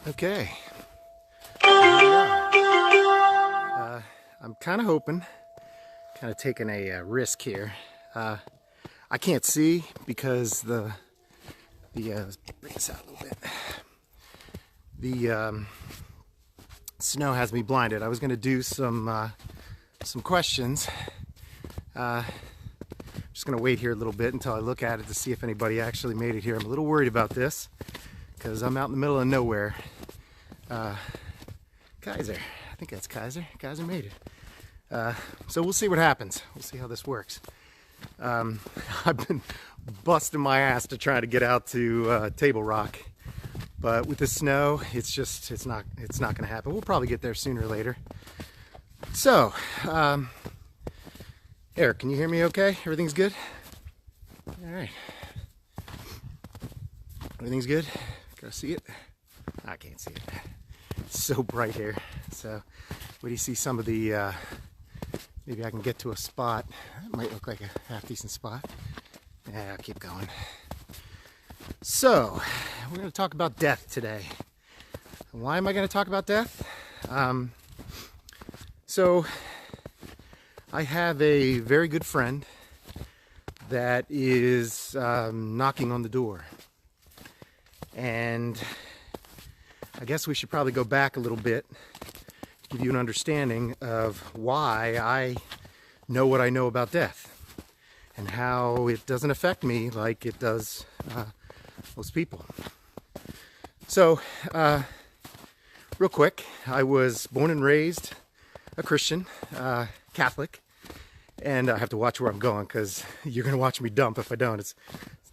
Okay. I'm kind of hoping, kind of taking a risk here. I can't see because let's bring this out a little bit. The snow has me blinded. I was going to do some questions. Just going to wait here a little bit until I look at it to see if anybody actually made it here. I'm a little worried about this because I'm out in the middle of nowhere. Kaiser, I think that's Kaiser. Kaiser made it. So we'll see what happens. We'll see how this works. I've been busting my ass to try to get out to Table Rock, but with the snow, it's not going to happen. We'll probably get there sooner or later. So, Eric, can you hear me okay? Everything's good? All right. Everything's good? Can I see it? I can't see it. It's so bright here. So, where do you see some of the, maybe I can get to a spot. That might look like a half decent spot. Yeah, I'll keep going. So, we're going to talk about death today. Why am I going to talk about death? So, I have a very good friend that is knocking on the door. And I guess we should probably go back a little bit to give you an understanding of why I know what I know about death and how it doesn't affect me like it does most people. So, real quick, I was born and raised a Christian, Catholic, and I have to watch where I'm going because you're going to watch me dump if I don't. It's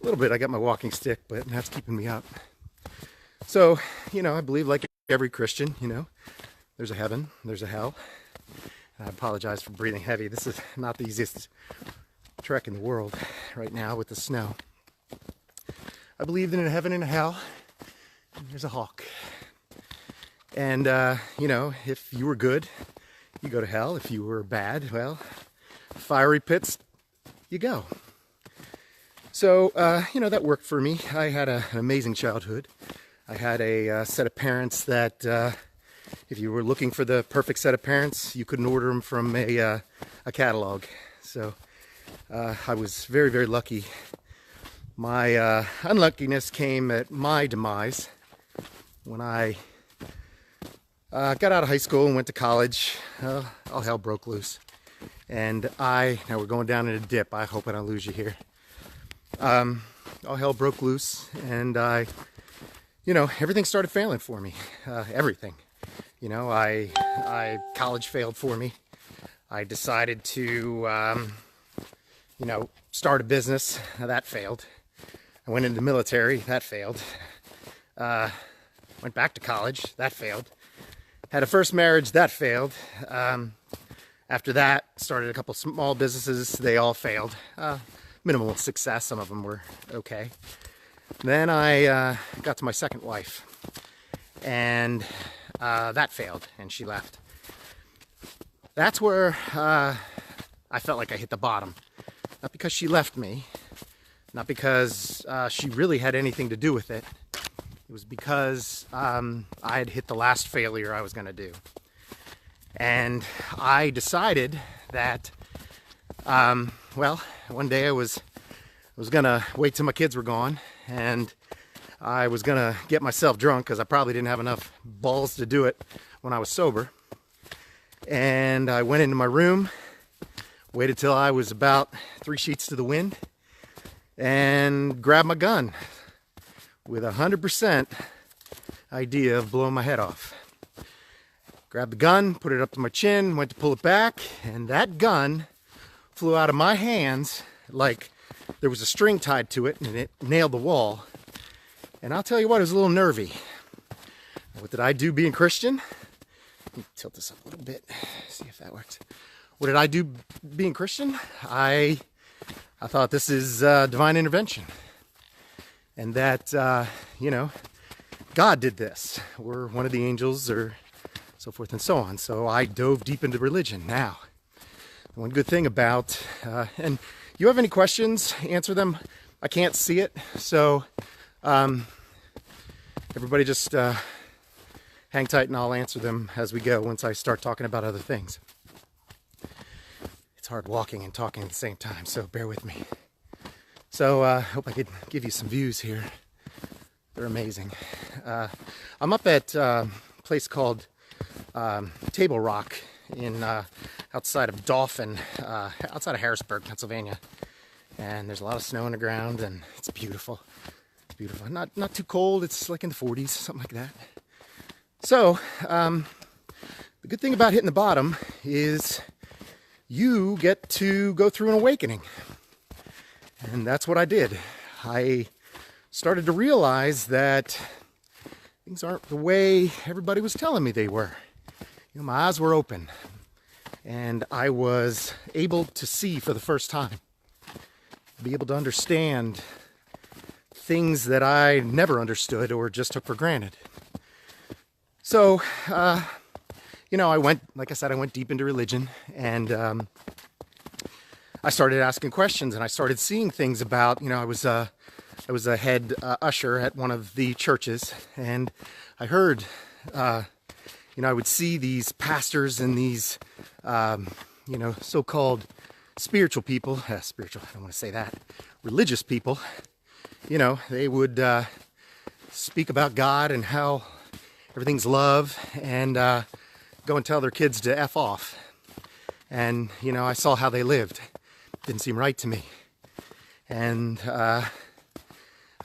a little bit, I got my walking stick, but that's keeping me up. So, I believe like every Christian, there's a heaven, there's a hell. And I apologize for breathing heavy. This is not the easiest trek in the world right now with the snow. I believe in a heaven and a hell, and there's a hawk. And, if you were good, you go to hell. If you were bad, well, fiery pits, you go. So, that worked for me. I had an amazing childhood. I had a set of parents that, if you were looking for the perfect set of parents, you couldn't order them from a catalog. So, I was very, very lucky. My unluckiness came at my demise when I got out of high school and went to college. All hell broke loose. And now we're going down in a dip. I hope I don't lose you here. All hell broke loose, and everything started failing for me. Everything. College failed for me. I decided to, start a business. That failed. I went into the military. That failed. Went back to college. That failed. Had a first marriage. That failed. After that, started a couple small businesses. They all failed. Minimal success. Some of them were okay. Then I got to my second wife, and that failed, and she left. That's where I felt like I hit the bottom. Not because she left me, not because she really had anything to do with it. It was because I had hit the last failure I was going to do. And I decided that, one day I was going to wait till my kids were gone, and I was going to get myself drunk because I probably didn't have enough balls to do it when I was sober. And I went into my room, waited till I was about 3 sheets to the wind, and grabbed my gun with 100% idea of blowing my head off. Grabbed the gun, put it up to my chin, went to pull it back, and that gun flew out of my hands like there was a string tied to it, and it nailed the wall. And I'll tell you what, it was a little nervy. What did I do being Christian? Let me tilt this up a little bit, see if that works. What did I do being Christian? I thought this is divine intervention. And that, God did this, or one of the angels, or so forth and so on. So I dove deep into religion. Now, one good thing about, and you have any questions, answer them. I can't see it, so everybody just hang tight and I'll answer them as we go once I start talking about other things. It's hard walking and talking at the same time, so bear with me. So I hope I could give you some views here. They're amazing. I'm up at a place called Table Rock in outside of Dauphin, outside of Harrisburg, Pennsylvania. And there's a lot of snow on the ground, and it's beautiful. It's beautiful. Not too cold. It's like in the 40s, something like that. So the good thing about hitting the bottom is you get to go through an awakening. And that's what I did. I started to realize that things aren't the way everybody was telling me they were. You know, my eyes were open, and I was able to see for the first time, be able to understand things that I never understood or just took for granted. So, you know, like I said, I went deep into religion, and I started asking questions, and I started seeing things about, you know, I was a head usher at one of the churches, and I heard, you know, I would see these pastors and these, you know, so-called spiritual people, I don't want to say that, religious people, you know, they would speak about God and how everything's love, and go and tell their kids to F off. And, you know, I saw how they lived. Didn't seem right to me. And I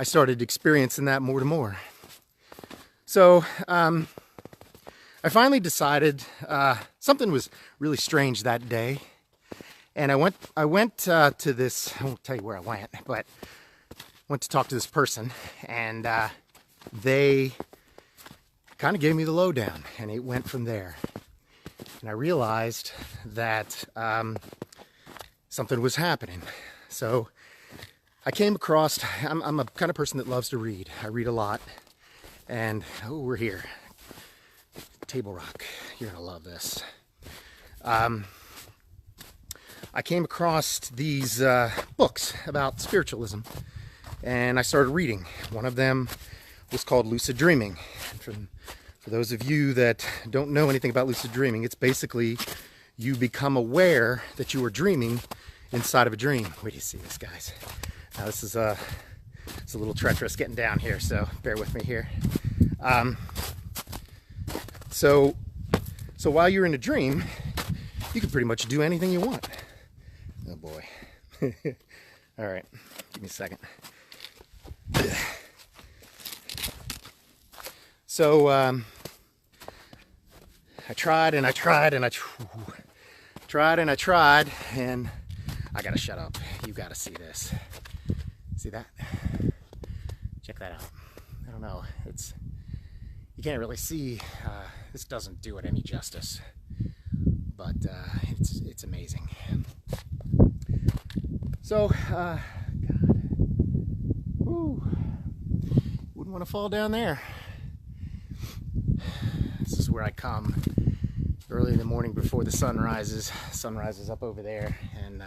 started experiencing that more and more. So I finally decided something was really strange that day. And I went to this, I won't tell you where I went, but went to talk to this person, and they kind of gave me the lowdown, and it went from there. And I realized that something was happening. So I came across, I'm a kind of person that loves to read. I read a lot. And, oh, we're here. Table Rock. You're going to love this. I came across these books about spiritualism, and I started reading. One of them was called Lucid Dreaming. For those of you that don't know anything about lucid dreaming, it's basically you become aware that you are dreaming inside of a dream. Wait till you see this, guys. Now this is it's a little treacherous getting down here, so bear with me here. So while you're in a dream, you can pretty much do anything you want. Oh boy. All right, give me a second. So I tried and I tried and I tried, and I gotta shut up. You gotta see this. See that? Check that out. I don't know. You can't really see. This doesn't do it any justice, but it's amazing. So, God, whew, wouldn't want to fall down there. This is where I come early in the morning before the sun rises. Sun rises up over there, and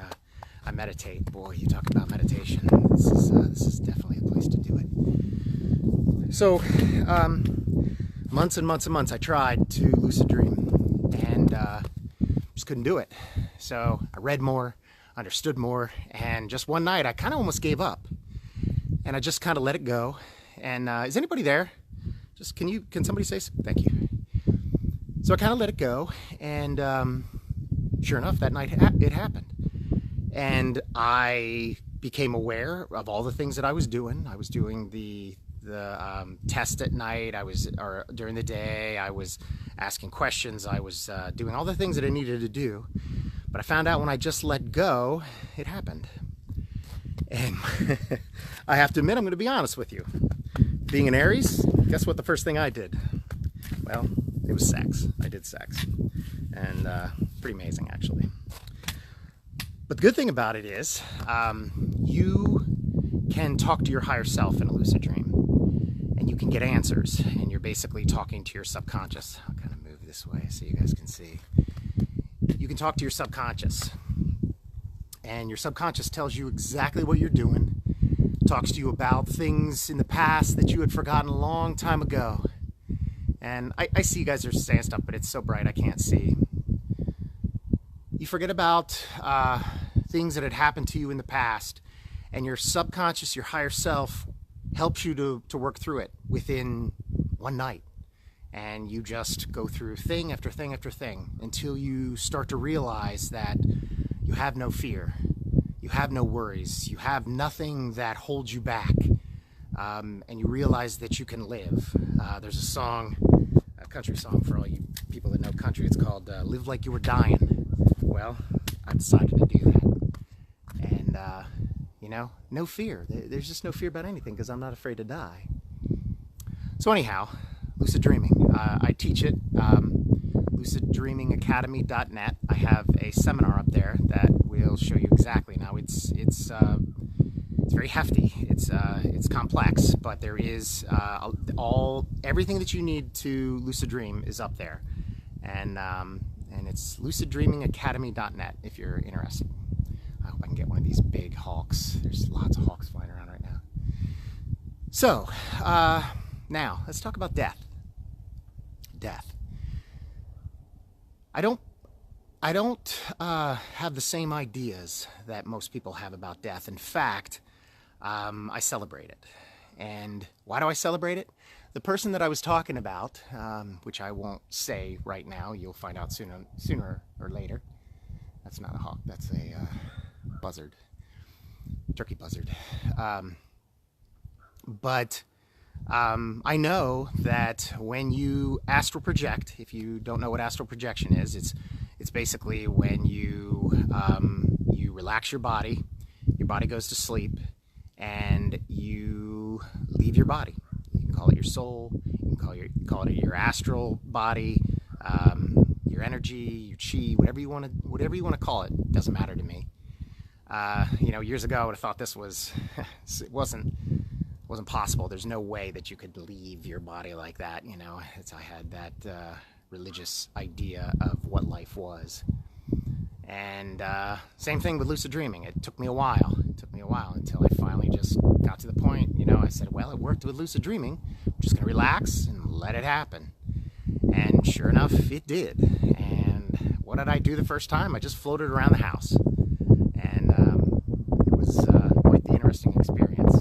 I meditate. Boy, you talk about meditation. This is definitely a place to do it. So, months and months and months I tried to lucid dream, and just couldn't do it. So I read more, understood more, and just one night I kind of almost gave up, and I just kind of let it go. And is anybody there? Just can somebody say thank you? So I kind of let it go, and sure enough, that night it happened, and I became aware of all the things that I was doing. I was doing the test at night. Or during the day, I was asking questions. I was doing all the things that I needed to do. But I found out when I just let go, it happened. And I have to admit, I'm going to be honest with you. Being an Aries, guess what the first thing I did? Well, it was sex. I did sex. And pretty amazing, actually. But the good thing about it is you can talk to your higher self in a lucid dream. And you can get answers. And you're basically talking to your subconscious. I'll kind of move this way so you guys can see. You can talk to your subconscious. And your subconscious tells you exactly what you're doing. Talks to you about things in the past that you had forgotten a long time ago. And I see you guys are saying stuff, but it's so bright I can't see. You forget about things that had happened to you in the past, and your subconscious, your higher self, helps you to work through it within one night. And you just go through thing after thing after thing until you start to realize that you have no fear, you have no worries, you have nothing that holds you back, and you realize that you can live. There's a song, a country song for all you people that know country. It's called Live Like You Were Dying. Well, I decided to do that. And, you know, no fear. There's just no fear about anything because I'm not afraid to die. So anyhow, lucid dreaming. I teach it, luciddreamingacademy.net. I have a seminar up there that will show you exactly. Now it's very hefty. It's complex, but there is everything that you need to lucid dream is up there, and it's luciddreamingacademy.net if you're interested. I hope I can get one of these big hawks. There's lots of hawks flying around right now. So now let's talk about death. Death. I don't have the same ideas that most people have about death. In fact, I celebrate it. And why do I celebrate it? The person that I was talking about, which I won't say right now, you'll find out sooner or later. That's not a hawk, that's a buzzard, turkey buzzard. But I know that when you astral project, if you don't know what astral projection is, it's basically when you relax your body goes to sleep, and you leave your body. You can call it your soul, you can call it your astral body, your energy, your chi, whatever you want to call it. Doesn't matter to me. You know, years ago I would have thought this was it wasn't possible. There's no way that you could leave your body like that. You know, I had that religious idea of what life was. And same thing with lucid dreaming. It took me a while. Until I finally just got to the point, you know, I said, well, it worked with lucid dreaming. I'm just going to relax and let it happen. And sure enough, it did. And what did I do the first time? I just floated around the house. And it was quite the interesting experience.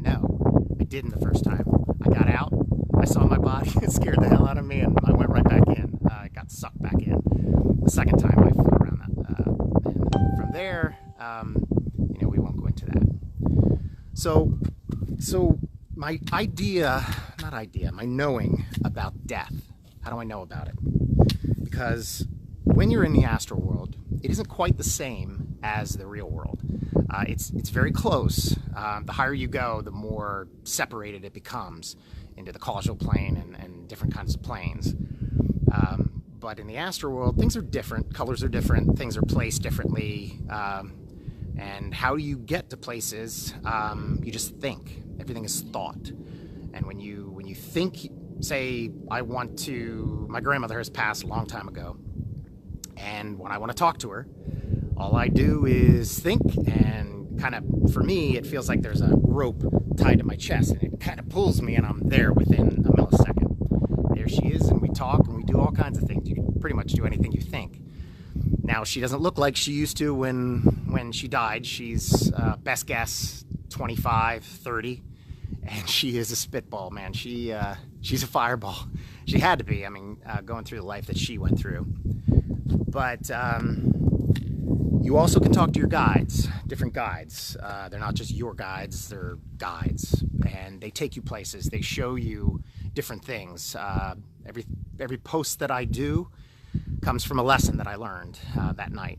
No, I didn't the first time. I got out, I saw my body, it scared the hell out of me, and I went right back in. I got sucked back in. The second time I flew around that. And from there, you know, we won't go into that. So my my knowing about death, how do I know about it? Because when you're in the astral world, it isn't quite the same as the real world. It's very close. The higher you go, the more separated it becomes into the causal plane and different kinds of planes. But in the astral world, things are different. Colors are different. Things are placed differently. And how you get to places, you just think. Everything is thought. And when you think, say, my grandmother has passed a long time ago, and when I want to talk to her, all I do is think, and kind of, for me, it feels like there's a rope tied to my chest, and it kind of pulls me, and I'm there within a millisecond. There she is, and we talk, and we do all kinds of things. You can pretty much do anything you think. Now, she doesn't look like she used to when she died. She's, best guess, 25, 30, and she is a spitball, man. She's a fireball. She had to be, I mean, going through the life that she went through. But you also can talk to your guides, different guides. They're not just your guides, they're guides. And they take you places, they show you different things. Every post that I do comes from a lesson that I learned that night.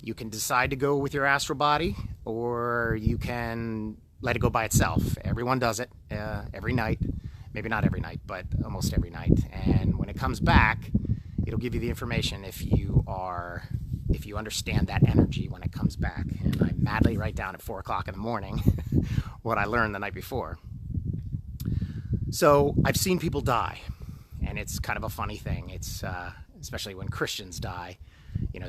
You can decide to go with your astral body, or you can let it go by itself. Everyone does it every night. Maybe not every night, but almost every night. And when it comes back, it'll give you the information if you understand that energy when it comes back. And I madly write down at 4 o'clock in the morning what I learned the night before. So I've seen people die, and it's kind of a funny thing. It's especially when Christians die, you know,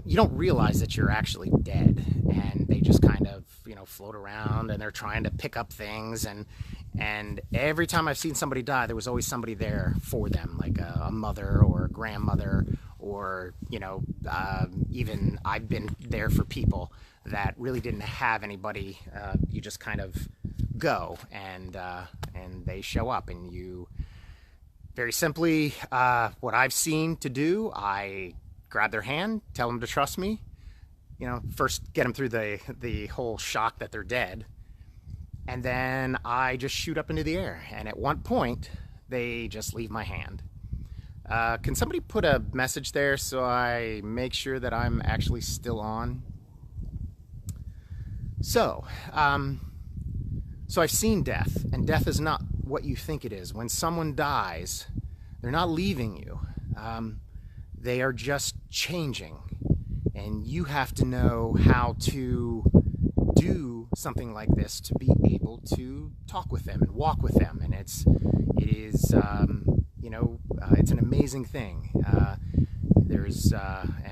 you don't realize that you're actually dead, and they just kind of, you know, float around, and they're trying to pick up things. And every time I've seen somebody die, there was always somebody there for them, like a mother or a grandmother, or, even I've been there for people that really didn't have anybody. You just kind of go, and they show up, and you very simply, what I've seen to do, I grab their hand, tell them to trust me. First get them through the whole shock that they're dead, and then I just shoot up into the air, and at one point they just leave my hand. Can somebody put a message there so I make sure that I'm actually still on? So I've seen death, and death is not what you think it is. When someone dies, they're not leaving you. They are just changing, and you have to know how to do something like this to be able to talk with them and walk with them. And it's an amazing thing.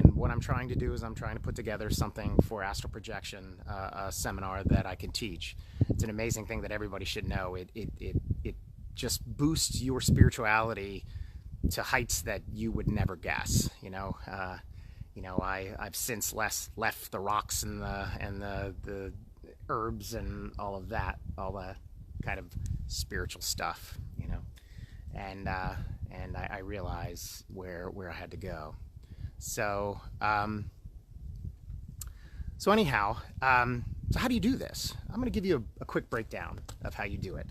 And what I'm trying to do is I'm trying to put together something for astral projection, a seminar that I can teach. It's an amazing thing that everybody should know. It just boosts your spirituality to heights that you would never guess. I've since left the rocks and the herbs and all of that, all the kind of spiritual stuff, and I realize where I had to go. So anyhow, so how do you do this? I'm going to give you a quick breakdown of how you do it.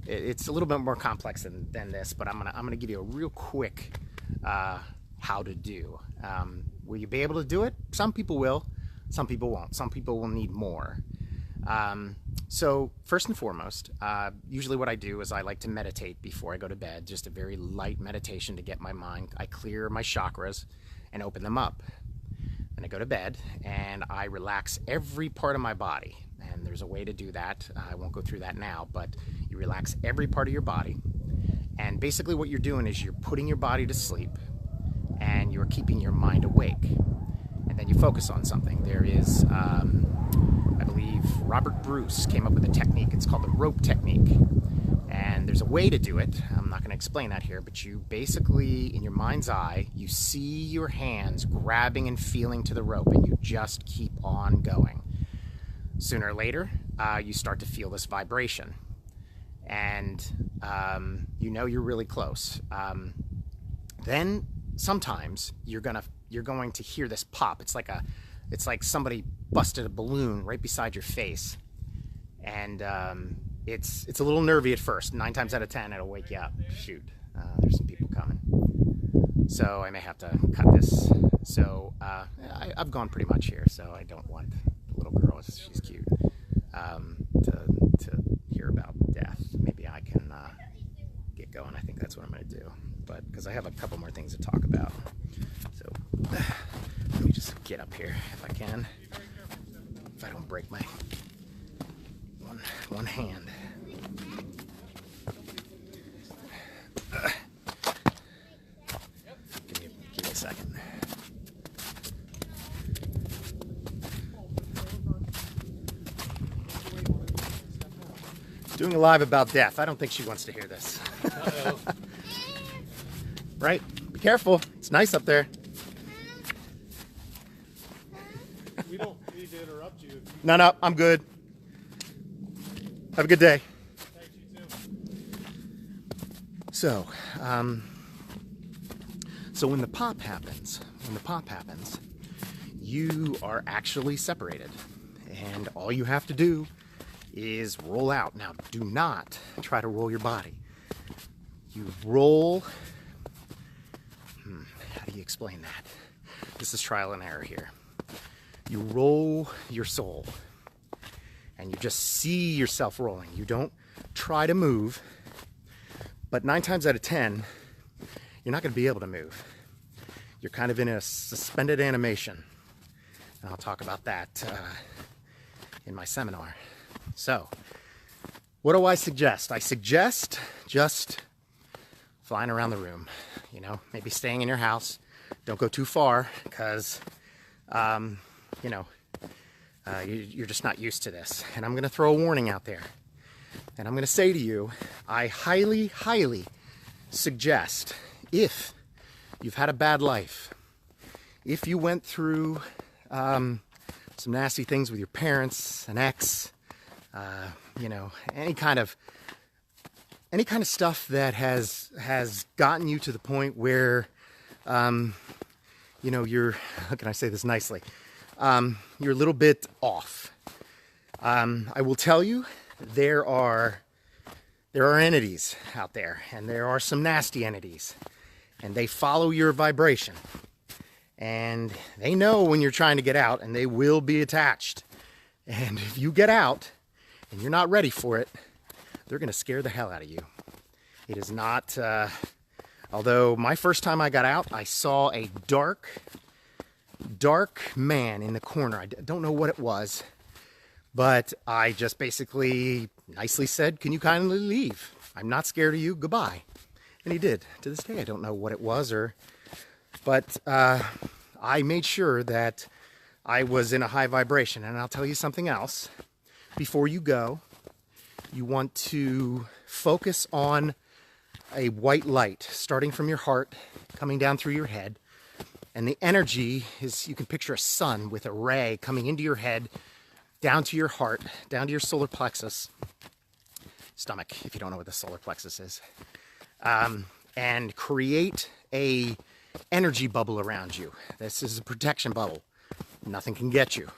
It's a little bit more complex than this, but I'm gonna give you a real quick how to do. Will you be able to do it? Some people will, some people won't. Some people will need more. So first and foremost, usually what I do is I like to meditate before I go to bed, just a very light meditation to get my mind. I clear my chakras and open them up. Then I go to bed and I relax every part of my body. And there's a way to do that. I won't go through that now, but you relax every part of your body. And basically what you're doing is you're putting your body to sleep and you're keeping your mind awake. And then you focus on something. There is, I believe, Robert Bruce came up with a technique. It's called the rope technique. And there's a way to do it. I'm not going to explain that here, but you basically, in your mind's eye, you see your hands grabbing and feeling to the rope, and you just keep on going. Sooner or later, you start to feel this vibration, and you're really close. Then sometimes you're going to hear this pop. It's like somebody busted a balloon right beside your face, and it's a little nervy at first. 9 times out of 10, it'll wake you up. Shoot, there's some people coming, so I may have to cut this. So I've gone pretty much here, so I don't want the little girl. She's cute. To hear about death. Maybe I can get going. I think that's what I'm going to do. But because I have a couple more things to talk about. So let me just get up here if I can. If I don't break my one hand. Give me a second. Doing a live about death. I don't think she wants to hear this. Right? Be careful. It's nice up there. We don't need to interrupt you. No, I'm good. Have a good day. Thanks, you too. So when the pop happens, you are actually separated. And all you have to do is roll out. Now, do not try to roll your body. You roll. How do you explain that? This is trial and error here. You roll your soul, and you just see yourself rolling. You don't try to move, but 9 times out of 10, you're not going to be able to move. You're kind of in a suspended animation, and I'll talk about that in my seminar. So, what do I suggest? I suggest just flying around the room, maybe staying in your house. Don't go too far because, You're just not used to this. And I'm going to throw a warning out there. And I'm going to say to you, I highly, highly suggest, if you've had a bad life, if you went through some nasty things with your parents, an ex, you know, any kind of stuff that has gotten you to the point where, you know, you're, how can I say this nicely? You're a little bit off. I will tell you, there are entities out there, and there are some nasty entities, and they follow your vibration, and they know when you're trying to get out, and they will be attached. And if you get out and you're not ready for it, they're going to scare the hell out of you. It is not, although my first time I got out, I saw a dark man in the corner. I don't know what it was, but I just basically nicely said, "Can you kindly leave? I'm not scared of you. Goodbye." And he did. To this day, I don't know what it was, but I made sure that I was in a high vibration. And I'll tell you something else. Before you go, you want to focus on a white light starting from your heart, coming down through your head. And the energy is, you can picture a sun with a ray coming into your head, down to your heart, down to your solar plexus, stomach, if you don't know what the solar plexus is, and create a energy bubble around you. This is a protection bubble. Nothing can get you.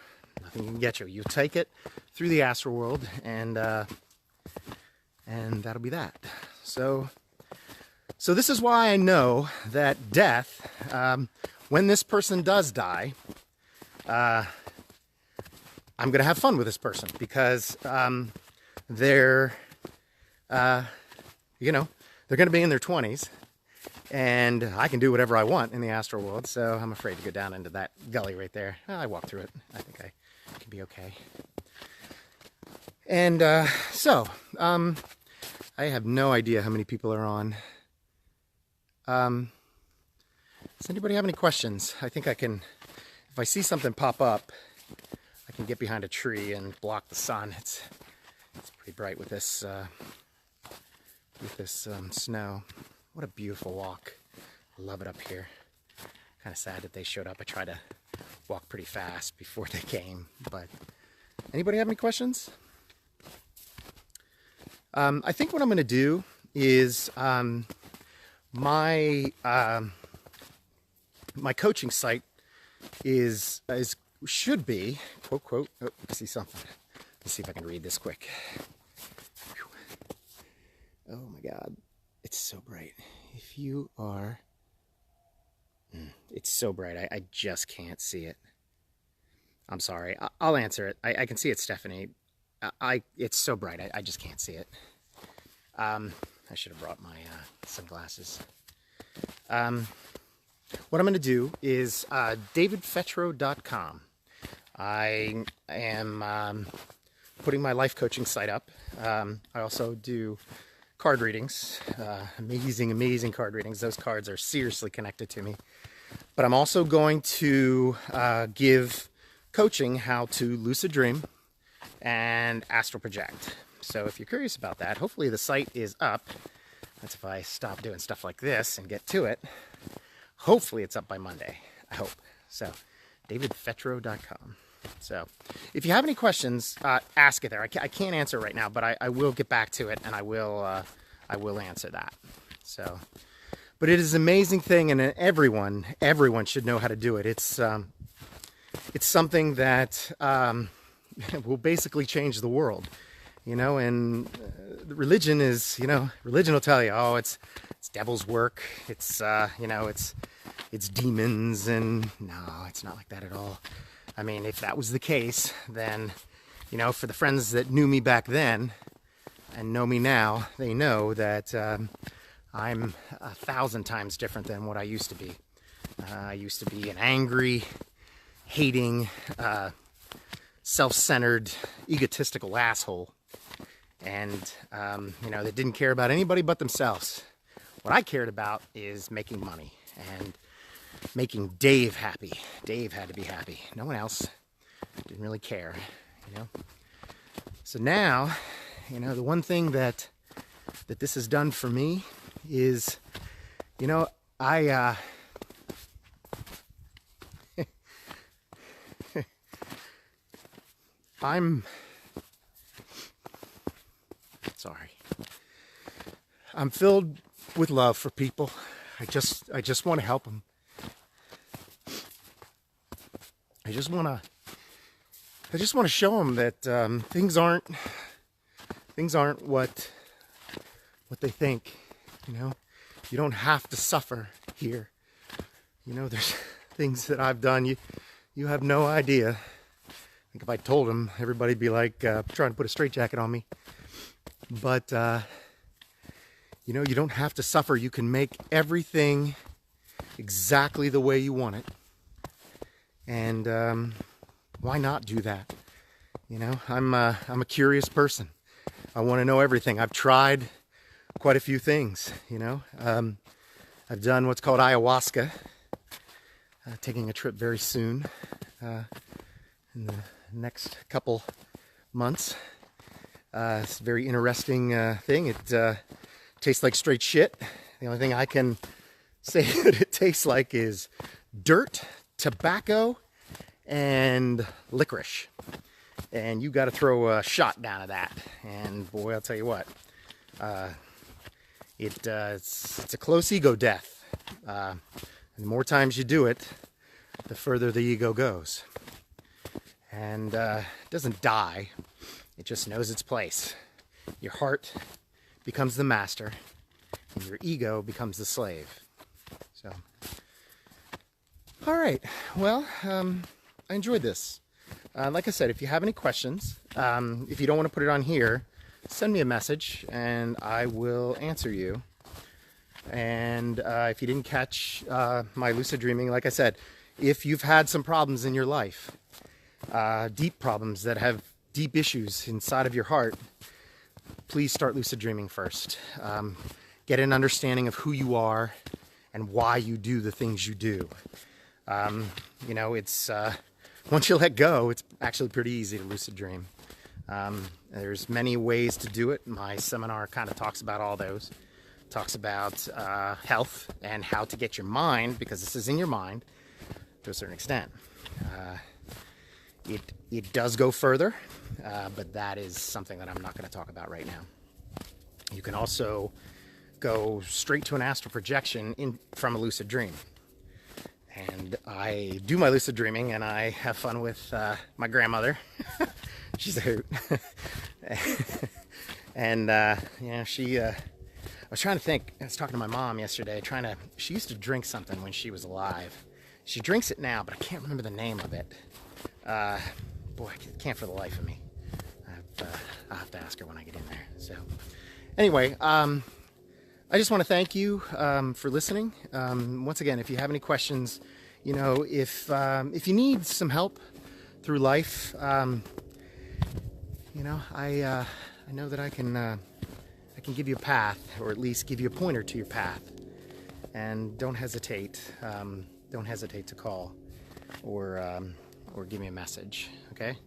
Nothing can get you. You take it through the astral world, and that'll be that. So this is why I know that death, when this person does die, I'm going to have fun with this person, because they're, you know, they're going to be in their 20s, and I can do whatever I want in the astral world, so I'm afraid to go down into that gully right there. Well, I walked through it. I think I can be okay. And I have no idea how many people are on. Does anybody have any questions? I think I can, if I see something pop up, I can get behind a tree and block the sun. It's pretty bright with this snow. What a beautiful walk. I love it up here. Kind of sad that they showed up. I try to walk pretty fast before they came. But anybody have any questions? I think what I'm going to do is my coaching site should be, quote, oh, I see something. Let's see if I can read this quick. Whew. Oh my God, it's so bright. If you are, it's so bright, I just can't see it. I'm sorry, I'll answer it. I can see it, Stephanie. It's so bright, I just can't see it. I should have brought my sunglasses. What I'm going to do is davidfetro.com. I am putting my life coaching site up. I also do card readings, amazing card readings. Those cards are seriously connected to me. But I'm also going to give coaching how to lucid dream and astral project. So if you're curious about that, hopefully the site is up. That's if I stop doing stuff like this and get to it. Hopefully it's up by Monday, I hope. So, davidfetro.com. So, if you have any questions, ask it there. I can't answer right now, but I will get back to it, and I will answer that. So, but it is an amazing thing, and everyone should know how to do it. It's something that will basically change the world, you know. And religion is, you know, religion will tell you, oh, it's devil's work. It's you know, it's demons, and no, it's not like that at all. I mean, if that was the case, then, you know, for the friends that knew me back then and know me now, they know that I'm 1,000 times different than what I used to be. I used to be an angry, hating, self-centered, egotistical asshole. And, you know, that didn't care about anybody but themselves. What I cared about is making money and making Dave happy. Dave had to be happy. No one else. Didn't really care, you know. So now, you know, the one thing that this has done for me is, you know, I'm sorry. I'm filled with love for people. I just want to help them. I just want to show them that things aren't what they think. You know, you don't have to suffer here. You know, there's things that I've done you have no idea. I think if I told them, everybody'd be like trying to put a straitjacket on me. But you know, you don't have to suffer. You can make everything exactly the way you want it. And why not do that? You know, I'm a curious person. I want to know everything. I've tried quite a few things, you know. I've done what's called ayahuasca. Taking a trip very soon in the next couple months. It's a very interesting thing. It tastes like straight shit. The only thing I can say that it tastes like is dirt, tobacco, and licorice. And you got to throw a shot down of that. And boy, I'll tell you what, it's a close ego death. And the more times you do it, the further the ego goes. And it doesn't die. It just knows its place. Your heart becomes the master, and your ego becomes the slave. So, all right. Well, I enjoyed this. Like I said, if you have any questions, if you don't want to put it on here, send me a message, and I will answer you. And if you didn't catch my lucid dreaming, like I said, if you've had some problems in your life, deep problems that have deep issues inside of your heart, please start lucid dreaming first. Get an understanding of who you are and why you do the things you do. You know, it's once you let go, it's actually pretty easy to lucid dream. There's many ways to do it. My seminar kind of talks about all those. Talks about health and how to get your mind, because this is in your mind to a certain extent. It does go further, but that is something that I'm not going to talk about right now. You can also go straight to an astral projection from a lucid dream. And I do my lucid dreaming, and I have fun with my grandmother. She's a hoot. And, you know, I was trying to think, I was talking to my mom yesterday, she used to drink something when she was alive. She drinks it now, but I can't remember the name of it. Boy, I can't for the life of me. I'll have to ask her when I get in there. So, anyway, I just want to thank you for listening. Once again, if you have any questions, you know, if you need some help through life, you know, I know that I can give you a path, or at least give you a pointer to your path. And don't hesitate. Don't hesitate to call or give me a message. Okay?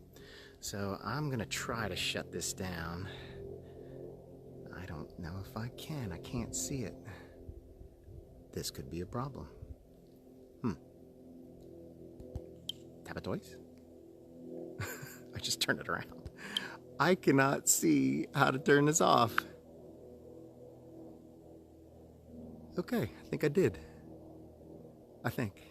So I'm gonna try to shut this down. I don't know if I can. I can't see it. This could be a problem. Tap it twice. I just turned it around. I cannot see how to turn this off. Okay, I think I did. I think.